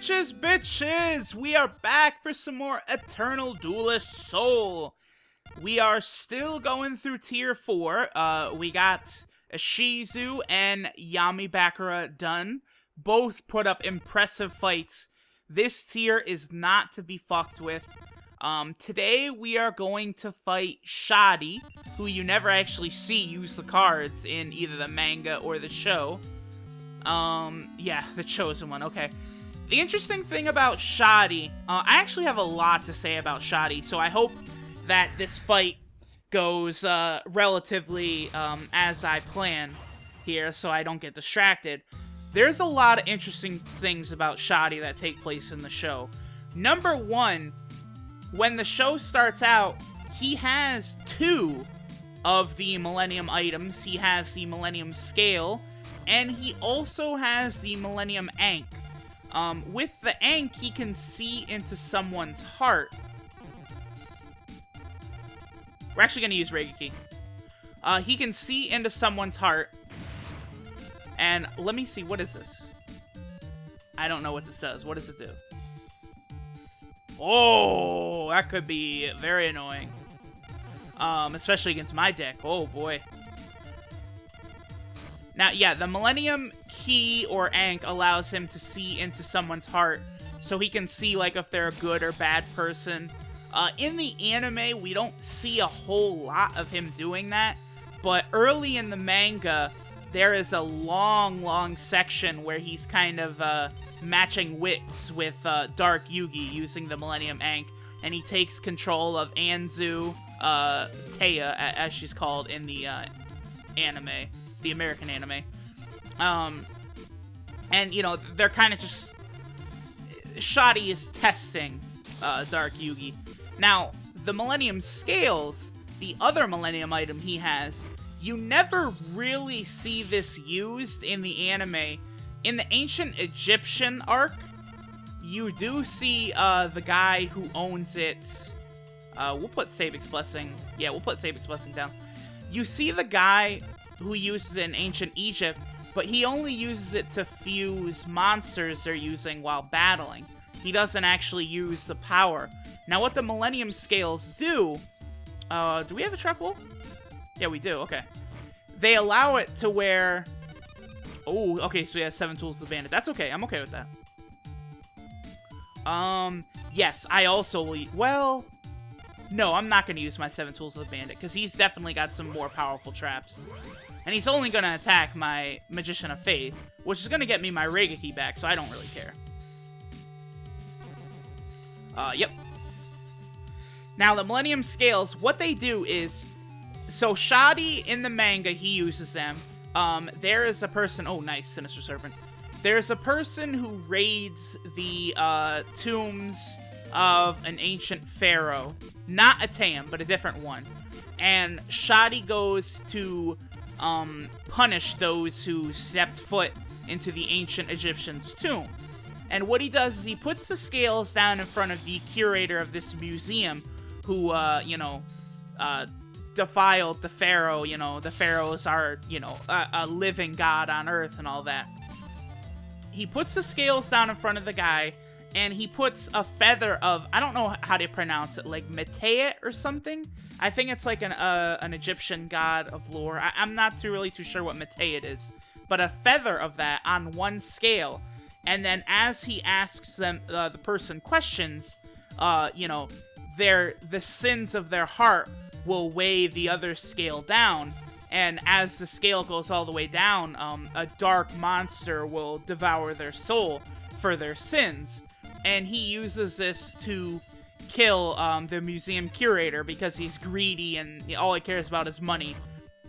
Bitches! We are back for some more Eternal Duelist Soul. We are still going through Tier 4. We got Shizu and Yami Bakura done. Both put up impressive fights. This tier is not to be fucked with. Today we are going to fight Shadi, who you never actually see use the cards in either the manga or the show. Yeah, the chosen one, okay. The interesting thing about Shadi, I actually have a lot to say about Shadi, so I hope that this fight goes relatively as I plan here so I don't get distracted. There's a lot of interesting things about Shadi that take place in the show. Number one, when the show starts out, he has two of the Millennium items. He has the Millennium Scale, and he also has the Millennium Ankh. With the Ankh, he can see into someone's heart. We're actually going to use Reiki. He can see into someone's heart. And let me see, what is this? I don't know what this does. What does it do? Oh, that could be very annoying. Especially against my deck. Oh, boy. Now, yeah, the Millennium Key or Ankh allows him to see into someone's heart, so he can see, like, if they're a good or bad person. In the anime, we don't see a whole lot of him doing that, but early in the manga, there is a long section where he's kind of matching wits with Dark Yugi using the Millennium Ankh, and he takes control of Anzu, Taya, as she's called in the anime, the American anime. And, you know, they're kind of just... Shadi is testing Dark Yugi. Now, the Millennium Scales, the other Millennium item he has, you never really see this used in the anime. In the Ancient Egyptian arc, you do see the guy who owns it. We'll put Sabic's Blessing. Yeah, we'll put Sabic's Blessing down. You see the guy who uses it in Ancient Egypt, but he only uses it to fuse monsters they're using while battling. He doesn't actually use the power. Now, what the Millennium Scales do we have a trap wall? Yeah, we do, okay. They allow it to where... Oh, okay, so he has 7 tools of the bandit. That's okay, I'm okay with that. Yes, I also will... Well... No, I'm not going to use my 7 tools of the bandit, because he's definitely got some more powerful traps. And he's only going to attack my Magician of Faith, which is going to get me my Reiki back, so I don't really care. Yep. Now, the Millennium Scales, what they do is... So, Shadi, in the manga, he uses them. There is a person... Oh, nice, Sinister Serpent. There's a person who raids the tombs of an ancient pharaoh. Not a Tam, but a different one. And Shadi goes to punish those who stepped foot into the ancient Egyptian's tomb. And what he does is he puts the scales down in front of the curator of this museum who, defiled the pharaoh. You know, the pharaohs are, a living god on earth and all that. He puts the scales down in front of the guy, and he puts a feather of, I don't know how to pronounce it, like Meteet or something? I think it's like an Egyptian god of lore. I'm not really too sure what Meteet is. But a feather of that on one scale. And then as he asks them, the person questions, the sins of their heart will weigh the other scale down. And as the scale goes all the way down, a dark monster will devour their soul for their sins. And he uses this to kill the museum curator because he's greedy and all he cares about is money.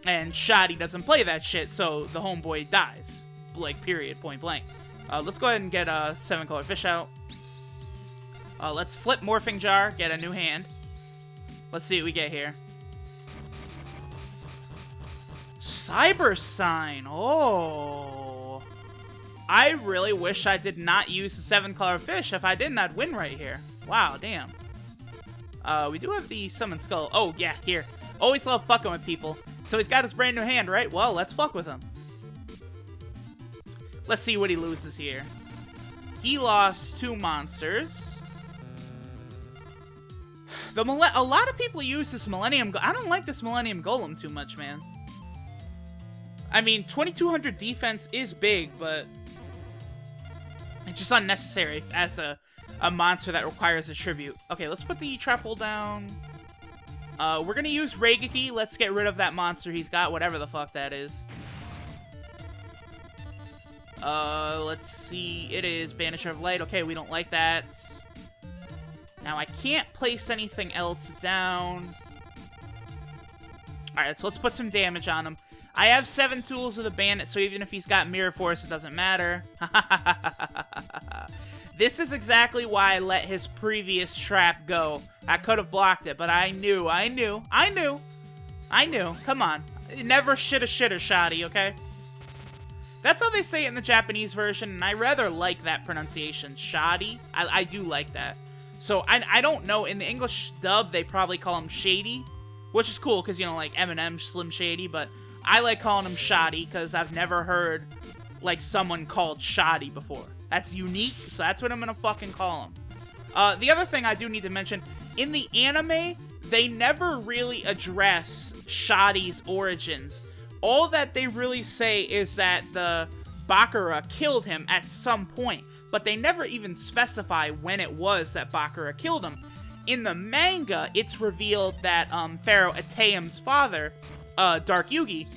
And Shadi doesn't play that shit, so the homeboy dies. Like, period, point blank. Let's go ahead and get a 7-color fish out. Let's flip Morphing Jar, get a new hand. Let's see what we get here. Cyber Sign, oh. I really wish I did not use the 7-color fish. If I didn't, I'd win right here. Wow, damn. We do have the Summon Skull. Oh, yeah, here. Always love fucking with people. So he's got his brand new hand, right? Well, let's fuck with him. Let's see what he loses here. he lost 2 monsters. A lot of people use this Millennium I don't like this Millennium Golem too much, man. I mean, 2200 defense is big, but it's just unnecessary as a monster that requires a tribute. Okay, let's put the trap hole down. We're gonna use Reigeki. Let's get rid of that monster he's got, whatever the fuck that is. Let's see. It is Banisher of Light. Okay, we don't like that. Now, I can't place anything else down. Alright, so let's put some damage on him. I have 7 tools of the bandit, so even if he's got Mirror Force, it doesn't matter. This is exactly why I let his previous trap go. I could have blocked it, but I knew. Come on. Never shitter, Shadi, okay? That's how they say it in the Japanese version, and I rather like that pronunciation. Shadi. I do like that. So, I don't know. In the English dub, they probably call him Shady, which is cool, because, you know, like Eminem, Slim Shady, but I like calling him Shadi, because I've never heard, like, someone called Shadi before. That's unique, so that's what I'm gonna fucking call him. The other thing I do need to mention, in the anime, they never really address Shadi's origins. All that they really say is that the Bakura killed him at some point, but they never even specify when it was that Bakura killed him. In the manga, it's revealed that Pharaoh Ateum's father, Dark Yugi,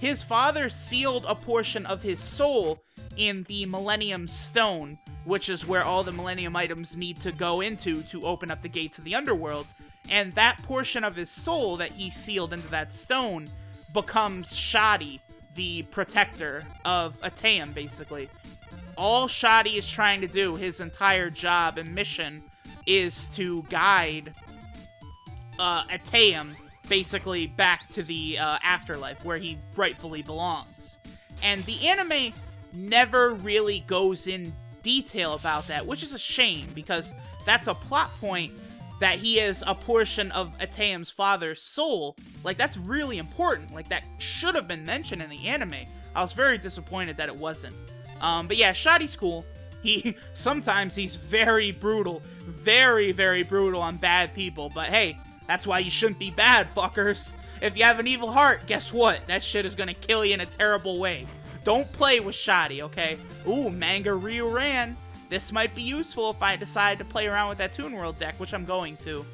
his father sealed a portion of his soul in the Millennium Stone, which is where all the Millennium items need to go into to open up the gates of the underworld. And that portion of his soul that he sealed into that stone becomes Shadi, the protector of Ateum, basically. All Shadi is trying to do, his entire job and mission, is to guide Ateum, basically, back to the afterlife, where he rightfully belongs. And the anime never really goes in detail about that, which is a shame, because that's a plot point that he is a portion of Ateum's father's soul. Like, that's really important. Like, that should have been mentioned in the anime. I was very disappointed that it wasn't. But yeah, Shadi's cool. Sometimes he's very brutal. Very, very brutal on bad people. But hey, that's why you shouldn't be bad, fuckers. If you have an evil heart, guess what? That shit is gonna kill you in a terrible way. Don't play with Shadi, okay? Ooh, Manga Ryuran. This might be useful if I decide to play around with that Toon World deck, which I'm going to.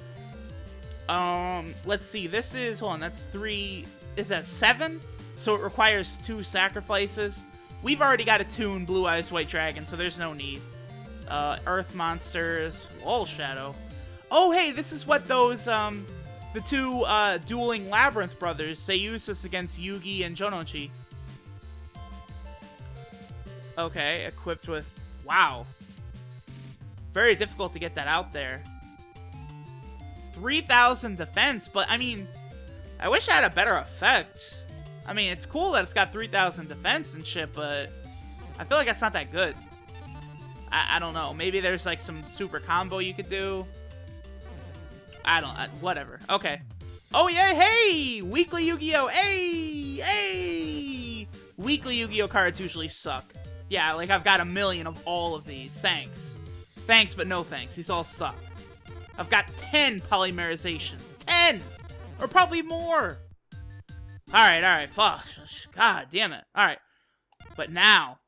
Let's see. This is, hold on, that's 3, is that 7? So it requires 2 sacrifices. We've already got a Toon Blue Eyes White Dragon, so there's no need. Earth Monsters, Wall Shadow. Oh, hey, this is what those, the 2, Dueling Labyrinth brothers, they use this against Yugi and Jonochi. Okay, equipped with, wow. Very difficult to get that out there. 3,000 defense, but I mean, I wish I had a better effect. I mean, it's cool that it's got 3,000 defense and shit, but I feel like that's not that good. I don't know. Maybe there's like some super combo you could do. Whatever. Okay. Oh yeah, hey! Weekly Yu-Gi-Oh! Hey! Weekly Yu-Gi-Oh! Cards usually suck. Yeah, like I've got a million of all of these. Thanks. Thanks, but no thanks. These all suck. I've got 10 polymerizations. 10! Or probably more. Alright, fuck. God damn it. Alright. But now,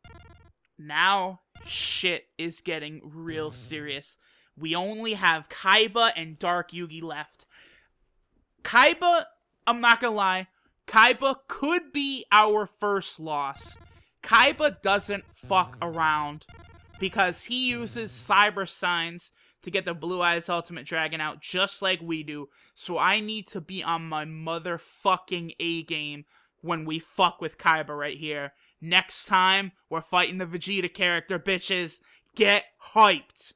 shit is getting real serious. We only have Kaiba and Dark Yugi left. Kaiba, I'm not gonna lie, Kaiba could be our first loss. Kaiba doesn't fuck around because he uses Cyber Signs to get the Blue Eyes Ultimate Dragon out just like we do. So I need to be on my motherfucking A-game when we fuck with Kaiba right here. Next time, we're fighting the Vegeta character, bitches. Get hyped.